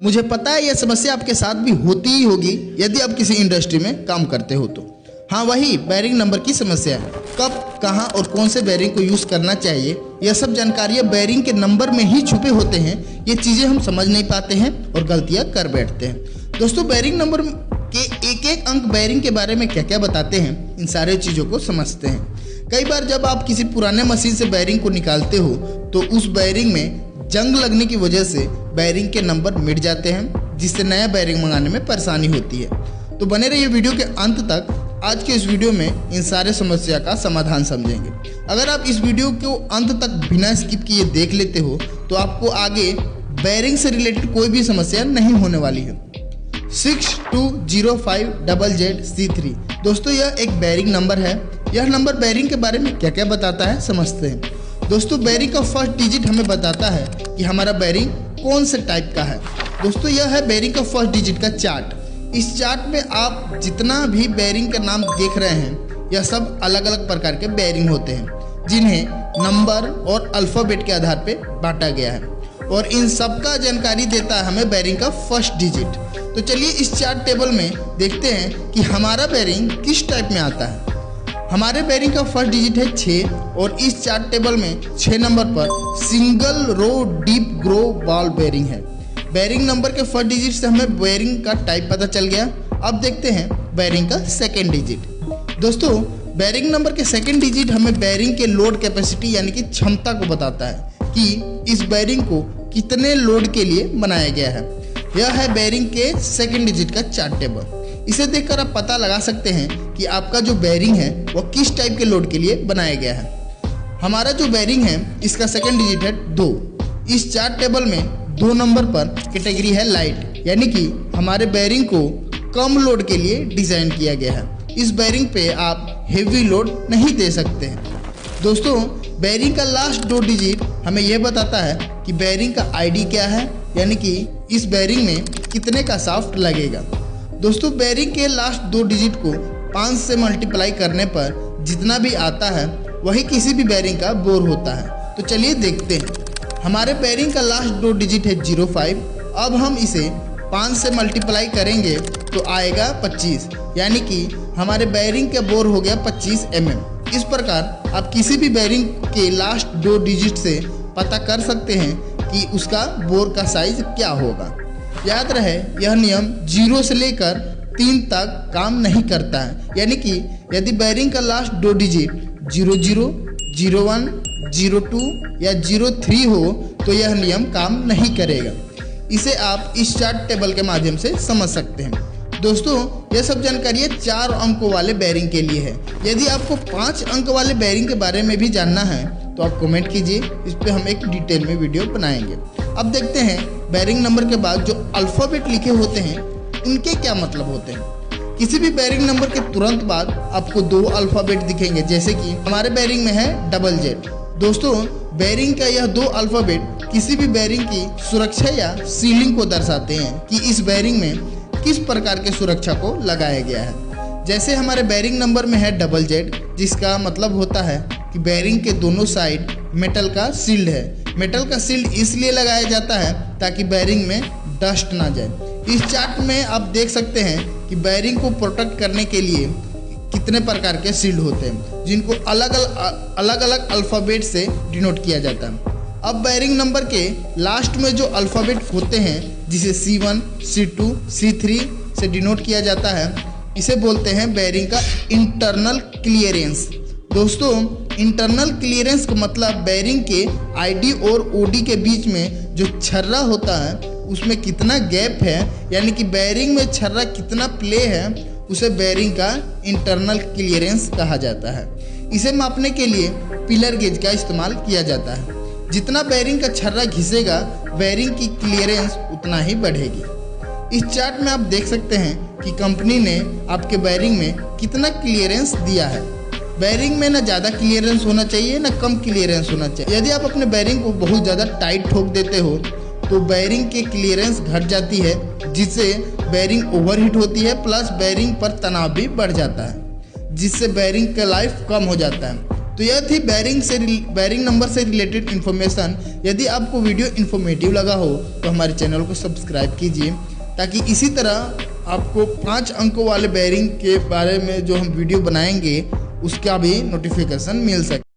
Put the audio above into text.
मुझे पता है यह समस्या आपके साथ भी होती ही होगी यदि आप किसी इंडस्ट्री में काम करते हो तो। हाँ, वही बेयरिंग नंबर की समस्या है। कब, कहाँ और कौन से बेयरिंग को यूज़ करना चाहिए, यह सब जानकारियाँ बेयरिंग के नंबर में ही छुपे होते हैं। ये चीज़ें हम समझ नहीं पाते हैं और गलतियाँ कर बैठते हैं। दोस्तों, बेयरिंग नंबर के एक एक अंक बेयरिंग के बारे में क्या क्या बताते हैं, इन सारे चीज़ों को समझते हैं। कई बार जब आप किसी पुराने मशीन से बेयरिंग को निकालते हो तो उस बेयरिंग में जंग लगने की वजह से बेयरिंग के नंबर मिट जाते हैं, जिससे नया बेयरिंग मंगाने में परेशानी होती है। तो बने रहिए वीडियो के अंत तक। आज के इस वीडियो में इन सारे समस्या का समाधान समझेंगे। अगर आप इस वीडियो को अंत तक बिना स्किप किए देख लेते हो तो आपको आगे बेयरिंग से रिलेटेड कोई भी समस्या नहीं होने वाली है। 6205ZZ-C3 दोस्तों, यह एक बेयरिंग नंबर है। यह नंबर बेयरिंग के बारे में क्या क्या बताता है, समझते हैं। दोस्तों, बेयरिंग का फर्स्ट डिजिट हमें बताता है कि हमारा बेयरिंग कौन से टाइप का है। दोस्तों, यह है बेयरिंग का फर्स्ट डिजिट का चार्ट। इस चार्ट में आप जितना भी बेयरिंग का नाम देख रहे हैं, यह सब अलग अलग प्रकार के बेयरिंग होते हैं, जिन्हें नंबर और अल्फ़ाबेट के आधार पर बांटा गया है, और इन सब का जानकारी देता है हमें बेयरिंग का फर्स्ट डिजिट। तो चलिए इस चार्ट टेबल में देखते हैं कि हमारा बेयरिंग किस टाइप में आता है। हमारे बेयरिंग का फर्स्ट डिजिट है 6 और इस चार्ट टेबल में 6 नंबर पर single row deep groove ball bearing है। बेयरिंग नंबर के फर्स्ट डिजिट से हमें बेयरिंग का टाइप पता चल गया। अब देखते हैं बेयरिंग का सेकंड डिजिट। दोस्तों, बेयरिंग नंबर के सेकंड डिजिट हमें बेयरिंग के लोड कैपेसिटी यानी कि क्षमता को बताता है कि इस बेयरिंग को कितने लोड के लिए बनाया गया है। यह है बेयरिंग के सेकंड डिजिट का चार्ट टेबल। इसे देखकर आप पता लगा सकते हैं कि आपका जो बेयरिंग है वह किस टाइप के लोड के लिए बनाया गया है। हमारा जो बेयरिंग है इसका सेकंड डिजिट है 2। इस चार्ट टेबल में 2 नंबर पर कैटेगरी है लाइट, यानी कि हमारे बेयरिंग को कम लोड के लिए डिज़ाइन किया गया है। इस बेयरिंग पे आप हेवी लोड नहीं दे सकते हैं। दोस्तों, बेयरिंग का लास्ट 2 डिजिट हमें यह बताता है कि बेयरिंग का आईडी क्या है, यानी कि इस बेयरिंग में कितने का शाफ्ट लगेगा। दोस्तों, बेयरिंग के लास्ट 2 डिजिट को 5 से मल्टीप्लाई करने पर जितना भी आता है वही किसी भी बेयरिंग का बोर होता है। तो चलिए देखते हैं। हमारे बेयरिंग का लास्ट 2 डिजिट है 05। अब हम इसे 5 से मल्टीप्लाई करेंगे तो आएगा 25, यानी कि हमारे बेयरिंग का बोर हो गया 25 mm। इस प्रकार आप किसी भी बेयरिंग के लास्ट 2 डिजिट से पता कर सकते हैं कि उसका बोर का साइज क्या होगा। याद रहे, यह नियम 0 से लेकर 3 तक काम नहीं करता है, यानी कि यदि बेयरिंग का लास्ट 2 डिजिट 00, 01, 02 या 03 हो तो यह नियम काम नहीं करेगा। इसे आप इस चार्ट टेबल के माध्यम से समझ सकते हैं। दोस्तों, यह सब जानकारी 4 अंकों वाले बेयरिंग के लिए है। यदि आपको 5 अंक वाले बेयरिंग के बारे में भी जानना है तो आप कमेंट कीजिए, इस पर हम एक डिटेल में वीडियो बनाएंगे। अब देखते हैं बेयरिंग नंबर के बाद जो अल्फ़ाबेट लिखे होते हैं उनके क्या मतलब होते हैं। किसी भी बेयरिंग नंबर के तुरंत बाद आपको 2 अल्फ़ाबेट दिखेंगे, जैसे कि हमारे बेयरिंग में है ZZ। दोस्तों, बेयरिंग का यह 2 अल्फ़ाबेट किसी भी बेयरिंग की सुरक्षा या सीलिंग को दर्शाते हैं कि इस बेयरिंग में किस प्रकार के सुरक्षा को लगाया गया है। जैसे हमारे बेयरिंग नंबर में है ZZ, जिसका मतलब होता है कि बेयरिंग के दोनों साइड मेटल का सील्ड है। मेटल का सील्ड इसलिए लगाया जाता है ताकि बेयरिंग में डस्ट ना जाए। इस चार्ट में आप देख सकते हैं कि बेयरिंग को प्रोटेक्ट करने के लिए कितने प्रकार के सील्ड होते हैं, जिनको अलग अलग अल्फ़ाबेट से डिनोट किया जाता है। अब बेयरिंग नंबर के लास्ट में जो अल्फ़ाबेट होते हैं, जिसे C1, C2, C3 से डिनोट किया जाता है, इसे बोलते हैं बेयरिंग का इंटरनल क्लियरेंस। दोस्तों, इंटरनल क्लियरेंस का मतलब बेयरिंग के आईडी और ओडी के बीच में जो छर्रा होता है उसमें कितना गैप है, यानी कि बेयरिंग में छर्रा कितना प्ले है, उसे बेयरिंग का इंटरनल क्लियरेंस कहा जाता है। इसे मापने के लिए पिलर गेज का इस्तेमाल किया जाता है। जितना बेयरिंग का छर्रा घिसेगा बेयरिंग की क्लियरेंस उतना ही बढ़ेगी। इस चार्ट में आप देख सकते हैं कि कंपनी ने आपके बेयरिंग में कितना क्लियरेंस दिया है। बेयरिंग में ना ज़्यादा क्लियरेंस होना चाहिए ना कम क्लियरेंस होना चाहिए। यदि आप अपने बेयरिंग को बहुत ज़्यादा टाइट ठोक देते हो तो बेयरिंग की क्लियरेंस घट जाती है, जिससे बेयरिंग ओवरहीट होती है, प्लस बेयरिंग पर तनाव भी बढ़ जाता है, जिससे बेयरिंग का लाइफ कम हो जाता है। तो तो यह थी बेरिंग नंबर से रिलेटेड इन्फॉर्मेशन। यदि आपको वीडियो इन्फॉर्मेटिव लगा हो तो हमारे चैनल को सब्सक्राइब कीजिए, ताकि इसी तरह आपको 5 अंकों वाले बेरिंग के बारे में जो हम वीडियो बनाएंगे उसका भी नोटिफिकेशन मिल सके।